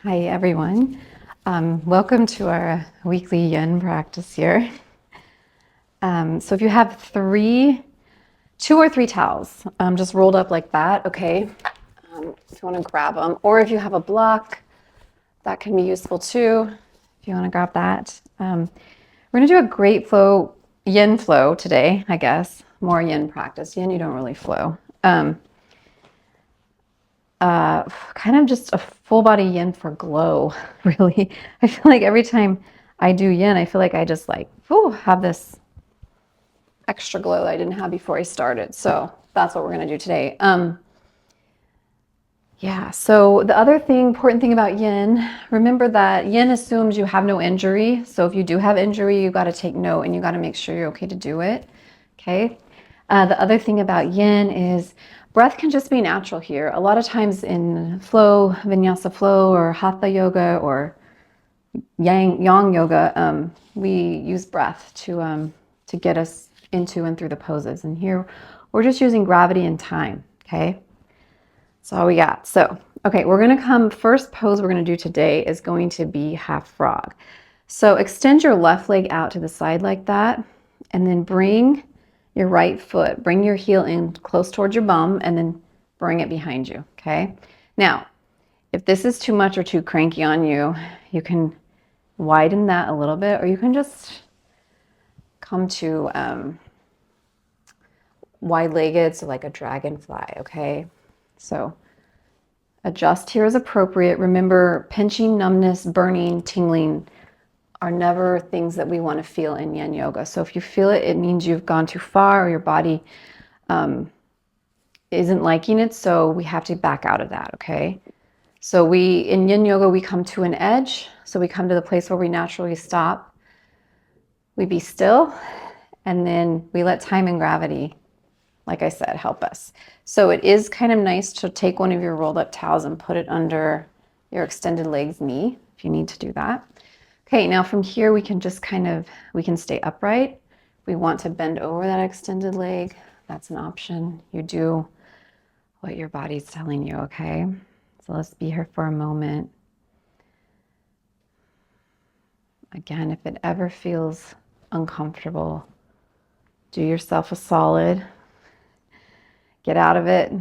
Hi everyone. Welcome to our weekly yin practice here. So if you have two or three towels, just rolled up like that, okay? If you want to grab them, or if you have a block, that can be useful too. If you want to grab that, we're going to do a great flow, yin flow today, I guess. More yin practice. Yin, you don't really flow. Kind of just a full body yin for glow, really. I feel like every time I do yin, I feel like I just like, have this extra glow that I didn't have before I started. So that's what we're going to do today. Yeah, so the other important thing about yin, remember that yin assumes you have no injury. So if you do have injury, you got to take note and you got to make sure you're okay to do it. Okay. The other thing about yin is breath can just be natural here. A lot of times in flow, vinyasa flow or hatha yoga or yang yoga, we use breath to get us into and through the poses. And here we're just using gravity and time. Okay. That's all we got. So, okay, we're going to first pose we're going to do today is going to be half frog. So extend your left leg out to the side like that, and then bring your right foot, bring your heel in close towards your bum, and then bring it behind you, okay? Now, if this is too much or too cranky on you, you can widen that a little bit, or you can just come to wide-legged, so like a dragonfly, okay? So adjust here as appropriate. Remember, pinching, numbness, burning, tingling are never things that we want to feel in yin yoga. So if you feel it, it means you've gone too far or your body isn't liking it. So we have to back out of that, okay? So in yin yoga, we come to an edge. So we come to the place where we naturally stop. We be still, and then we let time and gravity, like I said, help us. So it is kind of nice to take one of your rolled up towels and put it under your extended leg's knee if you need to do that. Okay, now from here we can just we can stay upright. If we want to bend over that extended leg, that's an option. You do what your body's telling you, okay? So let's be here for a moment. Again, if it ever feels uncomfortable, do yourself a solid. Get out of it.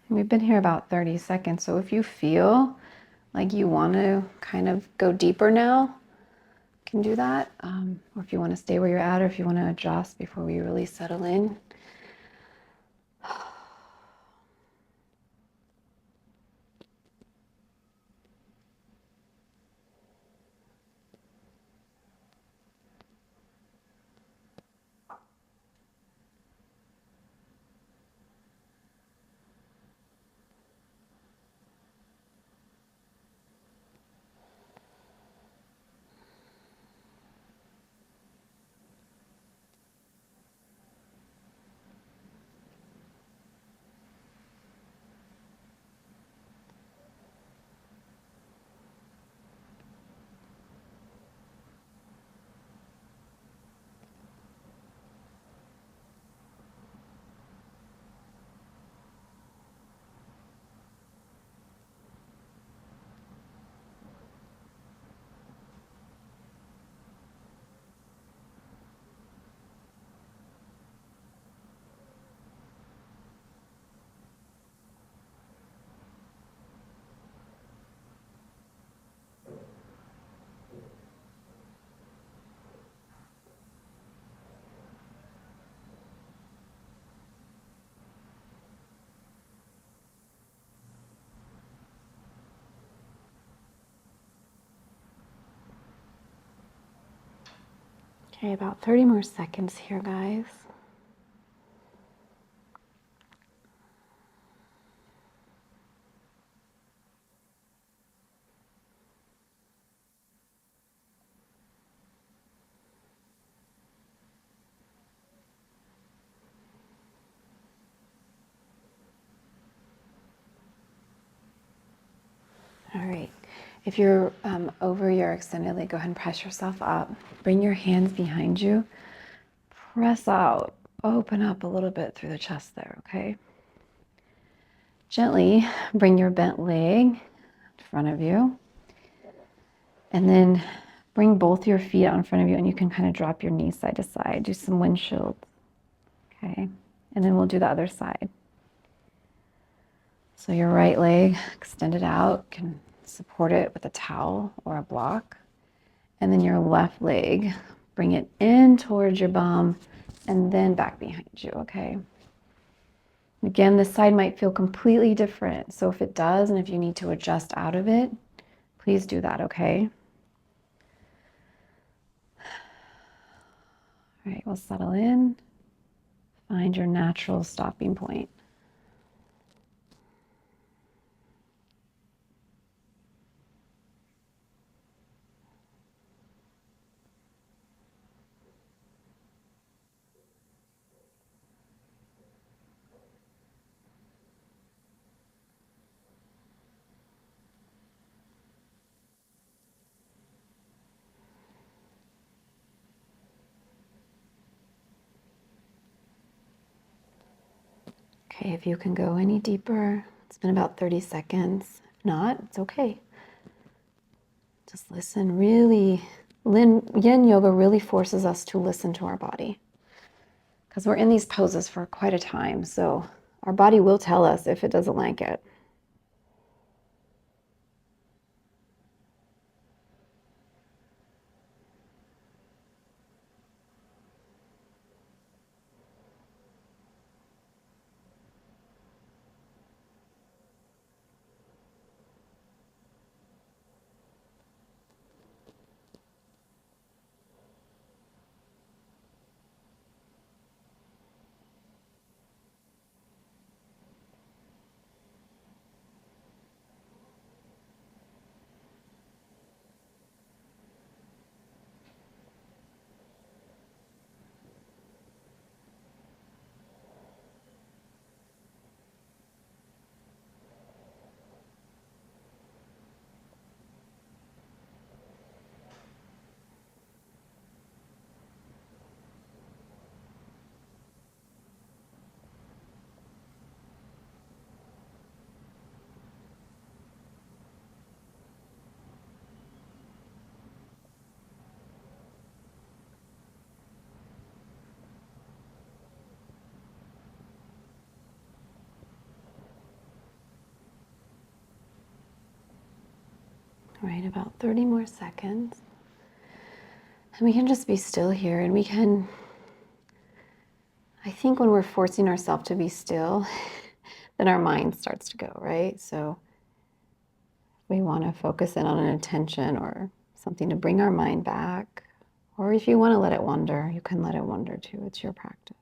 We've been here about 30 seconds, so if you feel like you want to kind of go deeper now, you can do that. Or if you want to stay where you're at, or if you want to adjust before we really settle in. Okay, about 30 more seconds here, guys. All right. If you're over your extended leg, go ahead and press yourself up. Bring your hands behind you. Press out. Open up a little bit through the chest there, okay? Gently bring your bent leg in front of you. And then bring both your feet out in front of you, and you can kind of drop your knees side to side. Do some windshield. Okay. And then we'll do the other side. So your right leg extended out, can support it with a towel or a block. And then your left leg, bring it in towards your bum and then back behind you, okay? Again, this side might feel completely different. So if it does, and if you need to adjust out of it, please do that, okay? All right, we'll settle in. Find your natural stopping point. Okay, if you can go any deeper, it's been about 30 seconds. If not, it's okay. Just listen. Really, yin yoga really forces us to listen to our body because we're in these poses for quite a time. So our body will tell us if it doesn't like it. All right, about 30 more seconds. And we can just be still here, and we can, I think when we're forcing ourselves to be still, then our mind starts to go, right? So we want to focus in on an intention or something to bring our mind back. Or if you want to let it wander, you can let it wander too. It's your practice.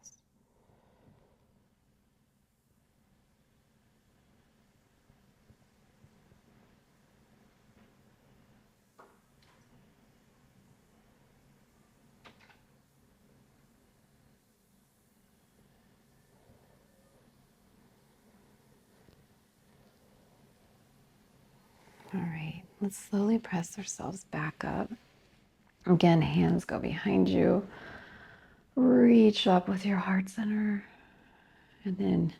All right, let's slowly press ourselves back up. Again, hands go behind you. Reach up with your heart center. And then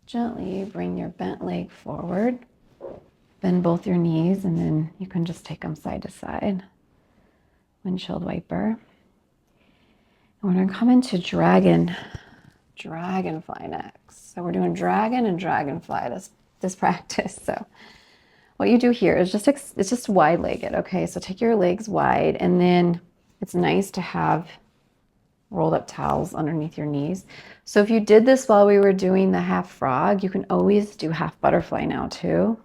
gently bring your bent leg forward. Bend both your knees, and then you can just take them side to side. Windshield wiper. And we're going to come into Dragonfly next. So we're doing dragon and dragonfly this practice. So what you do here is it's just wide-legged, okay? So take your legs wide, and then it's nice to have rolled up towels underneath your knees. So if you did this while we were doing the half frog, you can always do half butterfly now too.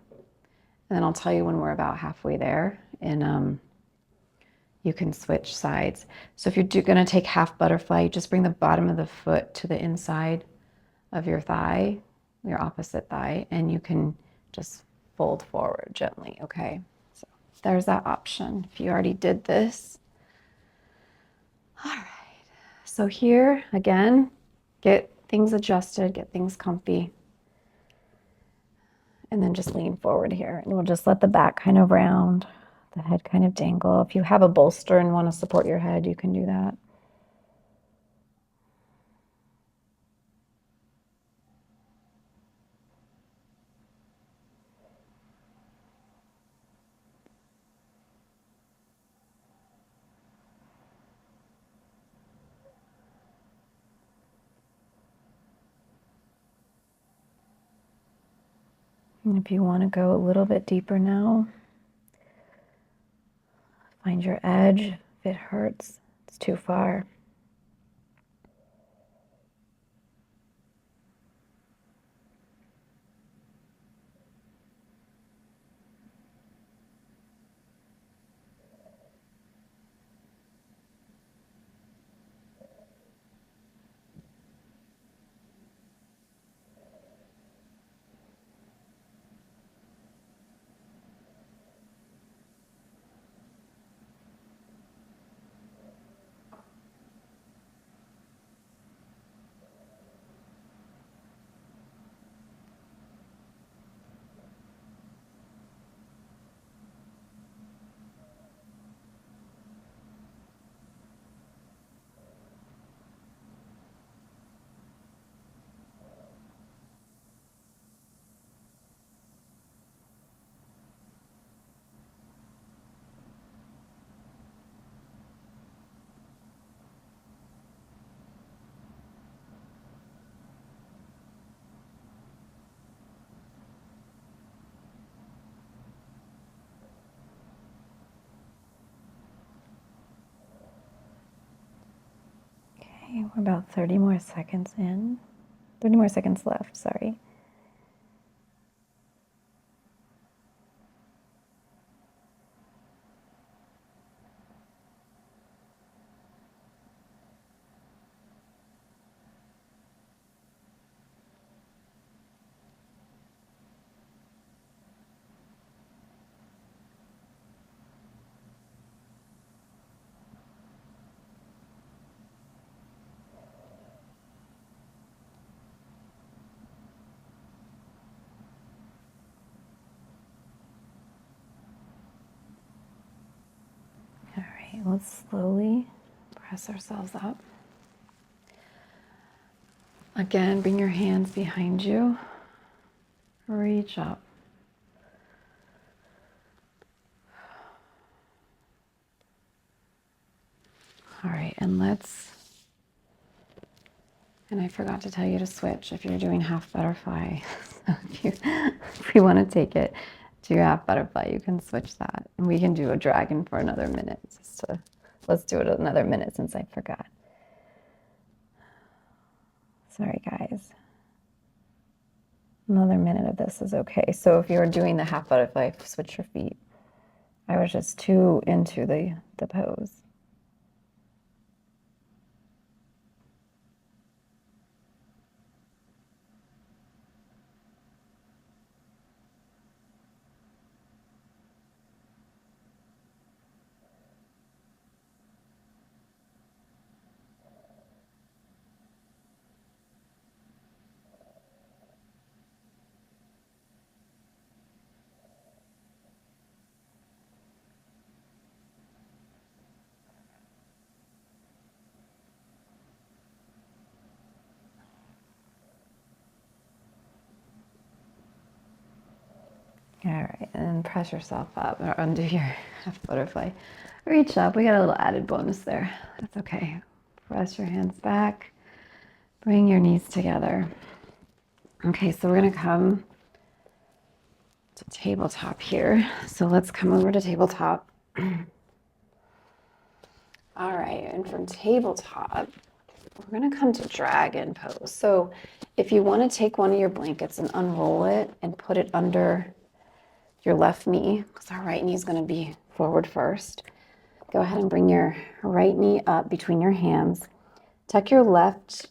And then I'll tell you when we're about halfway there, and you can switch sides. So if you're going to take half butterfly, you just bring the bottom of the foot to the inside of your thigh, your opposite thigh, and you can just fold forward gently, okay? So there's that option if you already did this. All right, so here again, get things adjusted, get things comfy. And then just lean forward here. And we'll just let the back kind of round, the head kind of dangle. If you have a bolster and want to support your head, you can do that. And if you want to go a little bit deeper now, find your edge. If it hurts, it's too far. Okay, we're about 30 more seconds in. 30 more seconds left, sorry. All right, let's slowly press ourselves up. Again, bring your hands behind you. Reach up. All right, and I forgot to tell you to switch if you're doing half butterfly. So if you want to take it to half butterfly, you can switch that. And we can do a dragon for another minute. Let's do it another minute since I forgot. Sorry, guys. Another minute of this is okay. So if you're doing the half butterfly, switch your feet. I was just too into the pose. All right, and press yourself up or undo your half butterfly. Reach up. We got a little added bonus there. That's okay. Press your hands back. Bring your knees together. Okay, so we're going to come to tabletop here. So let's come over to tabletop. All right, and from tabletop, we're going to come to dragon pose. So if you want to take one of your blankets and unroll it and put it under your left knee, because our right knee is going to be forward first. Go ahead and bring your right knee up between your hands. Tuck your left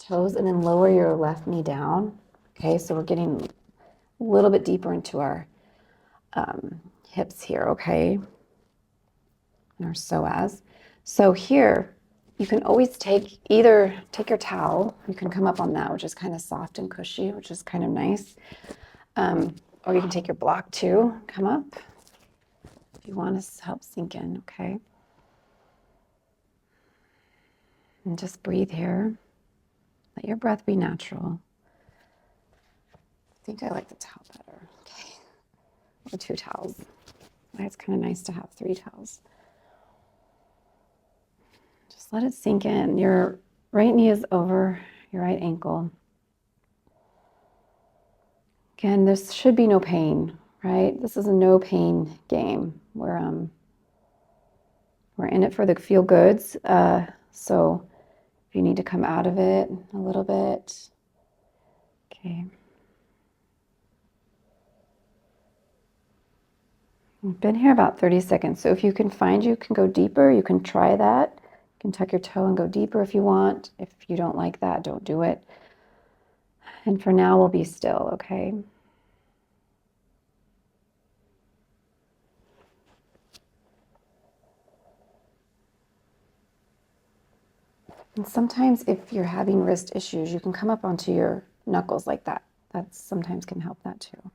toes and then lower your left knee down. Okay, so we're getting a little bit deeper into our hips here, okay? And our psoas. So here, you can always take your towel. You can come up on that, which is kind of soft and cushy, which is kind of nice. Or you can take your block too. Come up if you want to help sink in, okay? And just breathe here. Let your breath be natural. I think I like the towel better. Okay. Or 2 towels. It's kind of nice to have 3 towels. Just let it sink in. Your right knee is over your right ankle. Again, this should be no pain, right? This is a no pain game. We're in it for the feel goods. So if you need to come out of it a little bit, okay. We've been here about 30 seconds. So if you can find you can go deeper, you can try that. You can tuck your toe and go deeper if you want. If you don't like that, don't do it. And for now, we'll be still, okay? And sometimes if you're having wrist issues, you can come up onto your knuckles like that. That sometimes can help that too.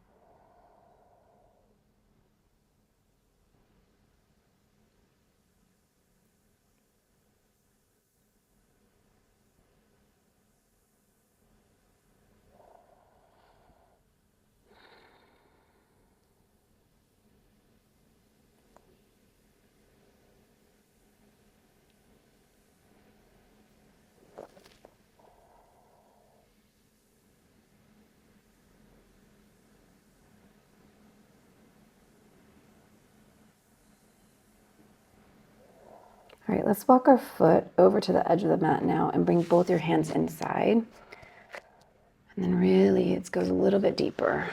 All right, let's walk our foot over to the edge of the mat now and bring both your hands inside. And then really, it goes a little bit deeper.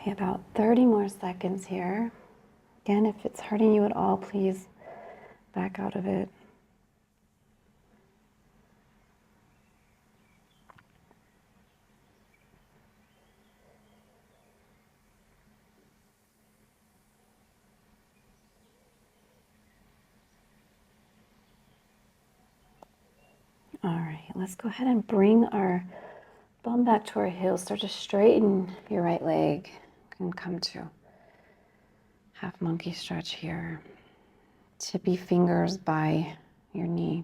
Okay, about 30 more seconds here. Again, if it's hurting you at all, please back out of it. All right, let's go ahead and bring our bum back to our heels. Start to straighten your right leg. And come to half monkey stretch here. Tippy fingers by your knee.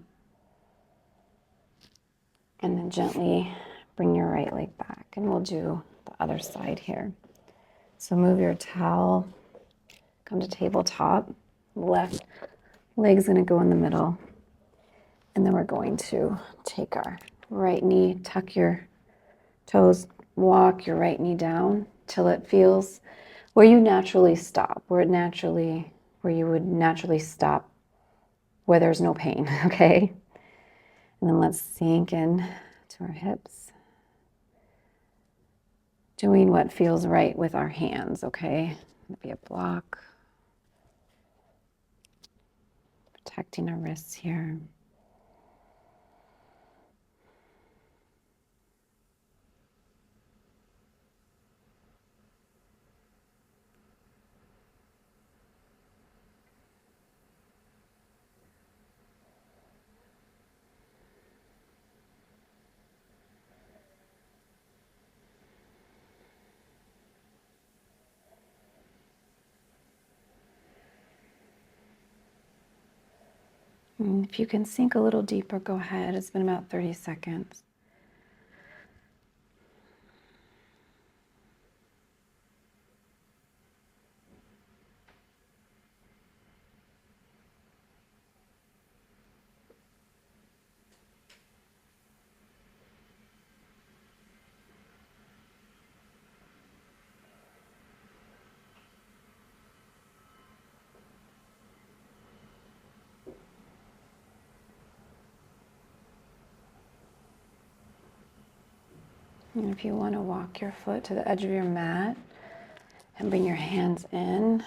And then gently bring your right leg back. And we'll do the other side here. So move your towel, come to tabletop. Left leg's gonna go in the middle. And then we're going to take our right knee, tuck your toes, walk your right knee down till it feels where you naturally stop, where you would naturally stop, where there's no pain, okay? And then let's sink in to our hips. Doing what feels right with our hands, okay? Maybe a block. Protecting our wrists here. And if you can sink a little deeper, go ahead. It's been about 30 seconds. And if you want to walk your foot to the edge of your mat and bring your hands in.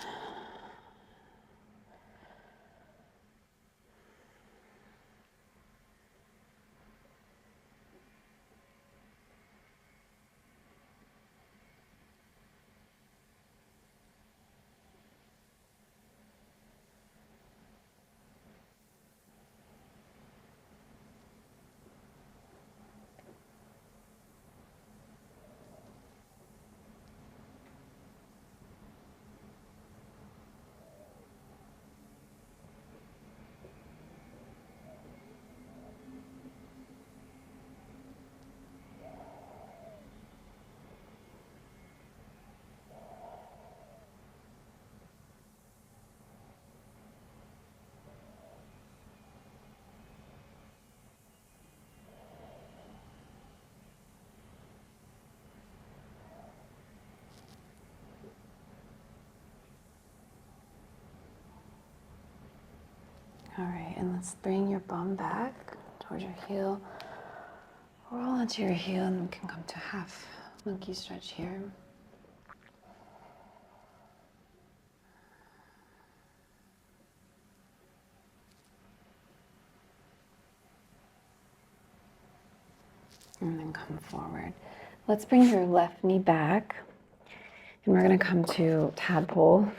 All right, and let's bring your bum back towards your heel. Roll onto your heel and we can come to half monkey stretch here. And then come forward. Let's bring your left knee back and we're going to come to tadpole.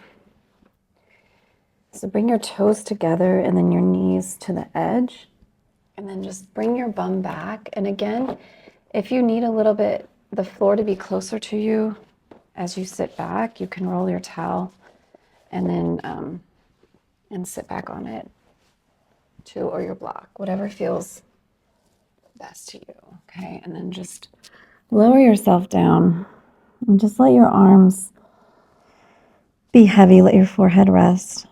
So bring your toes together and then your knees to the edge. And then just bring your bum back. And again, if you need a little bit, the floor to be closer to you as you sit back, you can roll your towel and then and sit back on it too, or your block, whatever feels best to you. Okay, and then just lower yourself down and just let your arms be heavy. Let your forehead rest.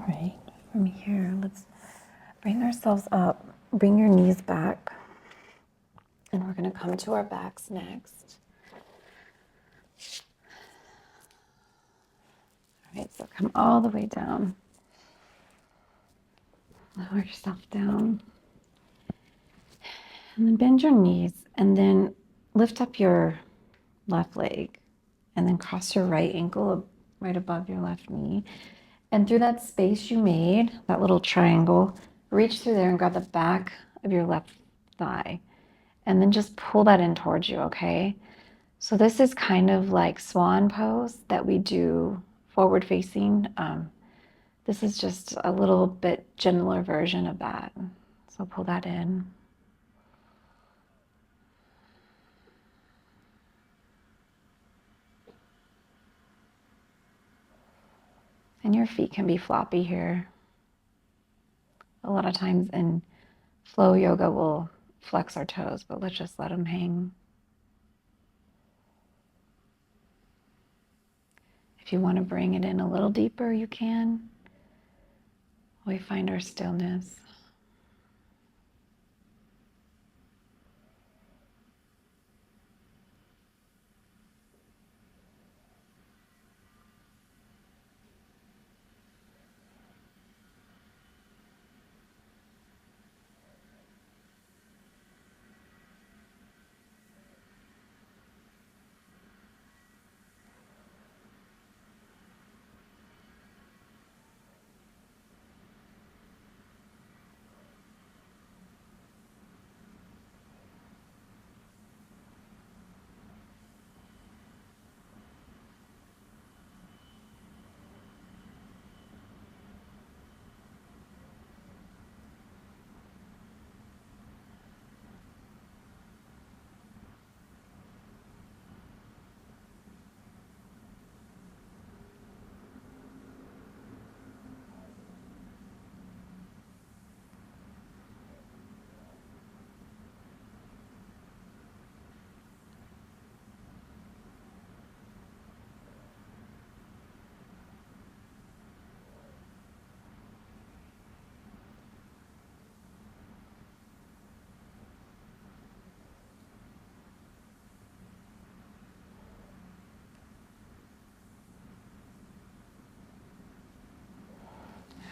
right, from here, let's bring ourselves up. Bring your knees back. And we're going to come to our backs next. All right, so come all the way down. Lower yourself down. And then bend your knees and then lift up your left leg and then cross your right ankle right above your left knee. And through that space you made, that little triangle, reach through there and grab the back of your left thigh. And then just pull that in towards you, okay? So this is kind of like Swan pose that we do forward facing. This is just a little bit gentler version of that. So pull that in. And your feet can be floppy here. A lot of times in flow yoga, we'll flex our toes, but let's just let them hang. If you want to bring it in a little deeper, you can. We find our stillness.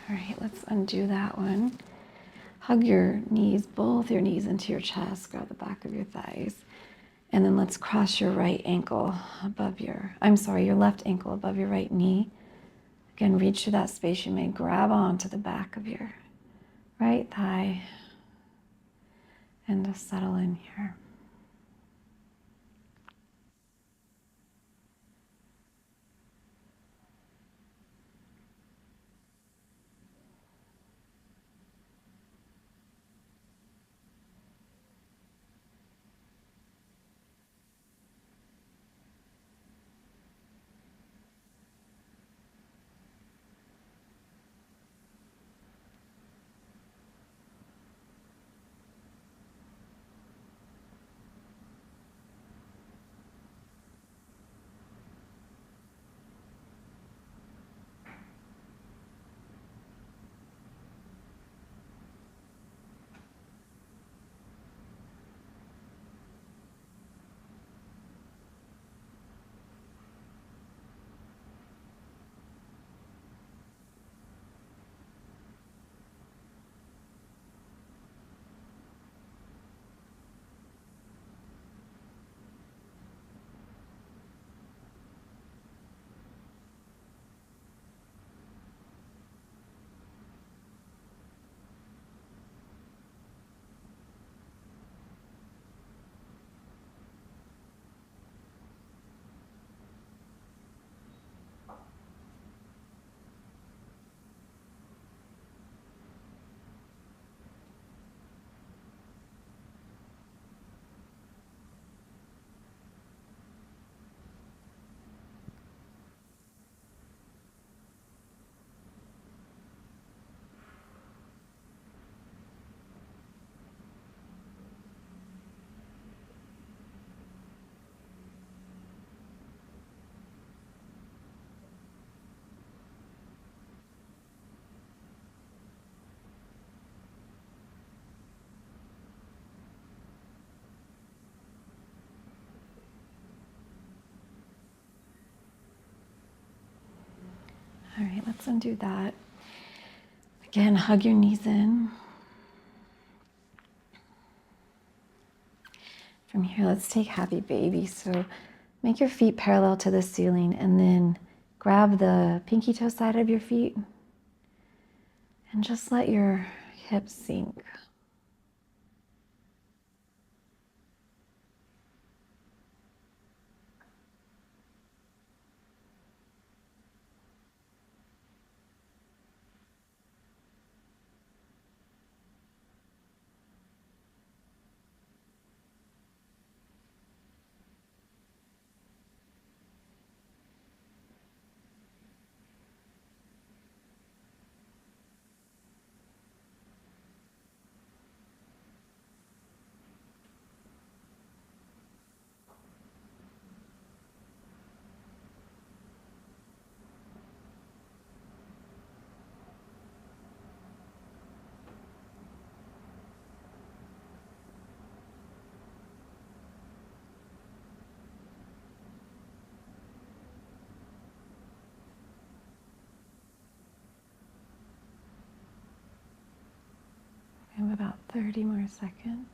All right, let's undo that one. Hug your knees, both your knees into your chest, grab the back of your thighs. And then let's cross your right ankle above your left ankle above your right knee. Again, reach to that space you made, grab onto the back of your right thigh and just settle in here. All right, let's undo that. Again, hug your knees in. From here, let's take happy baby. So make your feet parallel to the ceiling and then grab the pinky toe side of your feet and just let your hips sink. We have about 30 more seconds.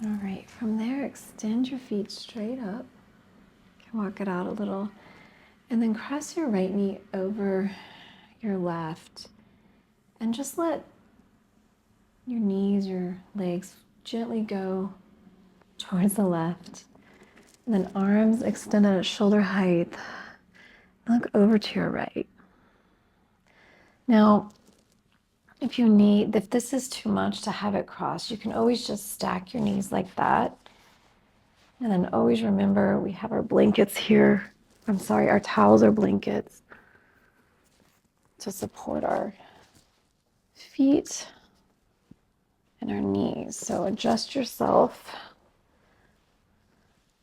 All right, from there, extend your feet straight up. You can walk it out a little. And then cross your right knee over your left. And just let your knees, your legs gently go towards the left. And then arms extended at shoulder height. Look over to your right. Now, if this is too much to have it crossed, you can always just stack your knees like that. And then always remember we have our blankets here. Our towels or blankets to support our feet and our knees. So adjust yourself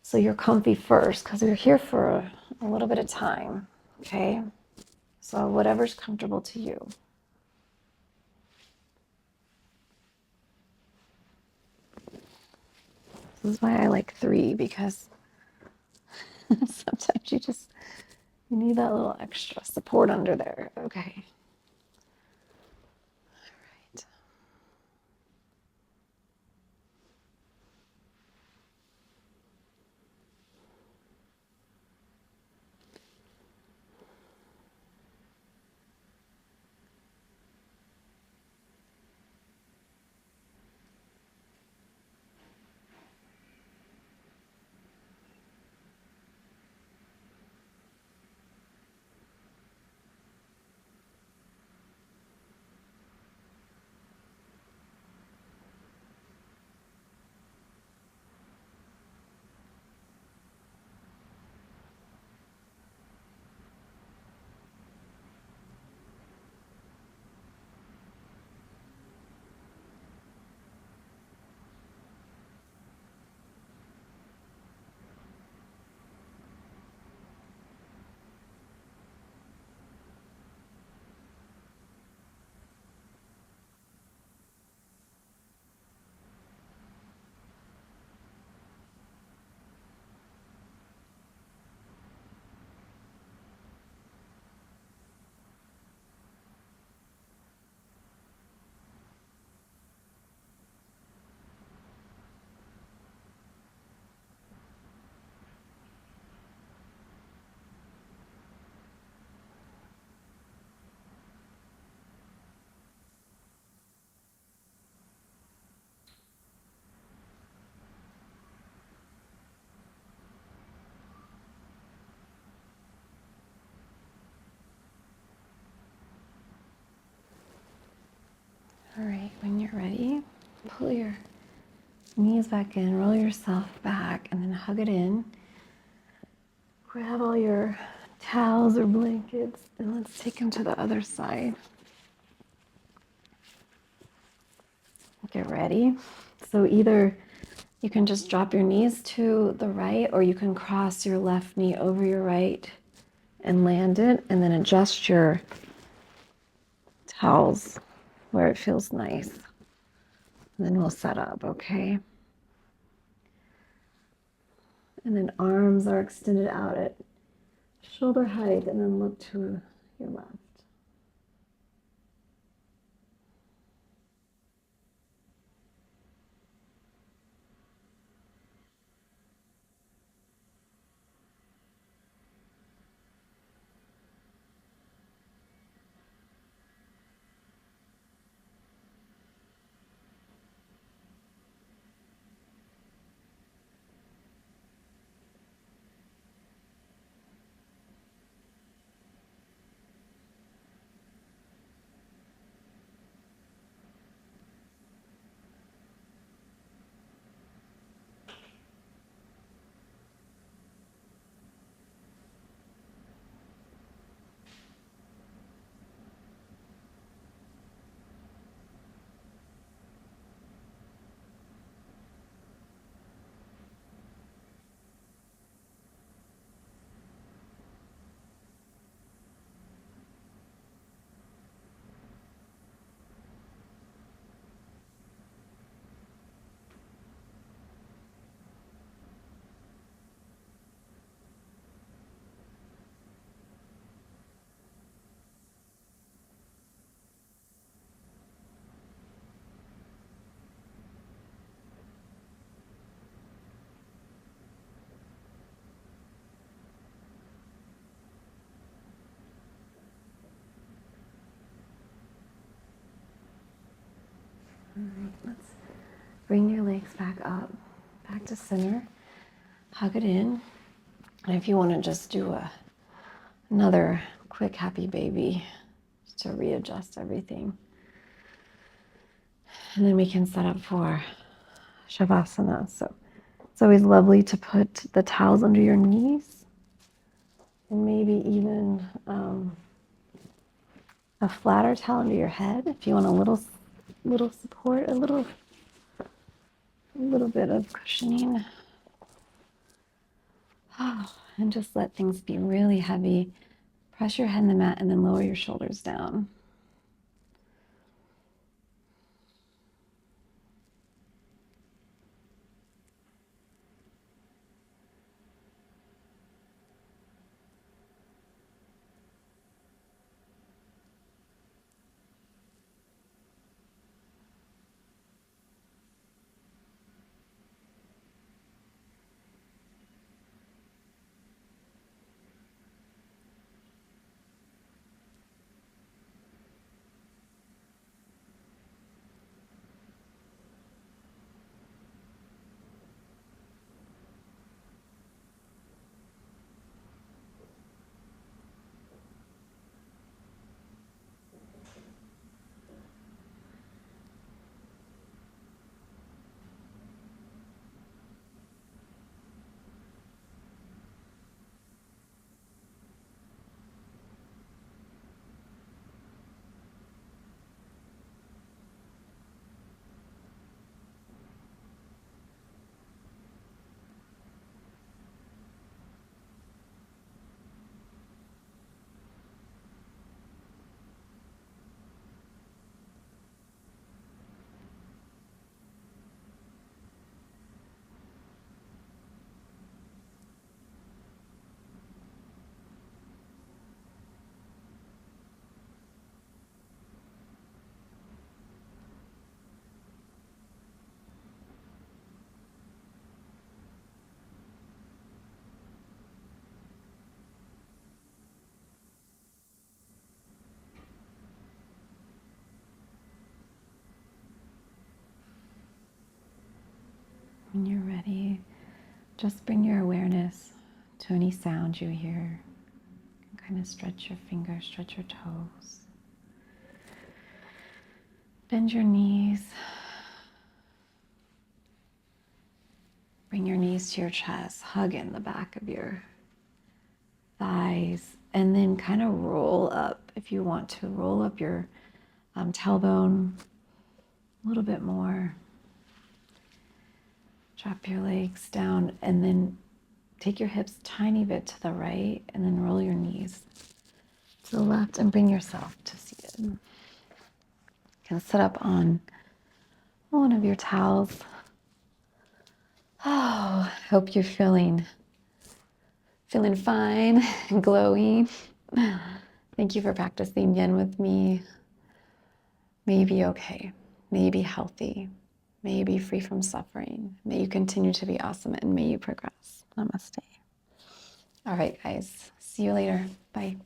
so you're comfy first, because we're here for a little bit of time, okay? So whatever's comfortable to you. This is why I like 3, because sometimes you need that little extra support under there. Okay. All right, when you're ready, pull your knees back in, roll yourself back, and then hug it in. Grab all your towels or blankets and let's take them to the other side. Get ready. So either you can just drop your knees to the right, or you can cross your left knee over your right and land it, and then adjust your towels where it feels nice. And then we'll set up, okay? And then arms are extended out at shoulder height, and then look to your left. All right, let's bring your legs back up, back to center. Hug it in. And if you want to just do another quick happy baby just to readjust everything. And then we can set up for Savasana. So it's always lovely to put the towels under your knees, and maybe even a flatter towel under your head if you want a little support, a little bit of cushioning. And just let things be really heavy. Press your head in the mat and then lower your shoulders down. When you're ready, just bring your awareness to any sound you hear. Kind of stretch your fingers, stretch your toes. Bend your knees. Bring your knees to your chest. Hug in the back of your thighs, and then kind of roll up if you want to. Roll up your tailbone a little bit more. Drop your legs down, and then take your hips tiny bit to the right, and then roll your knees to the left and bring yourself to seated. You can sit up on one of your towels. Oh, I hope you're feeling fine and glowy. Thank you for practicing yin with me. May you be okay. May you be healthy. May you be free from suffering. May you continue to be awesome, and may you progress. Namaste. All right, guys. See you later. Bye.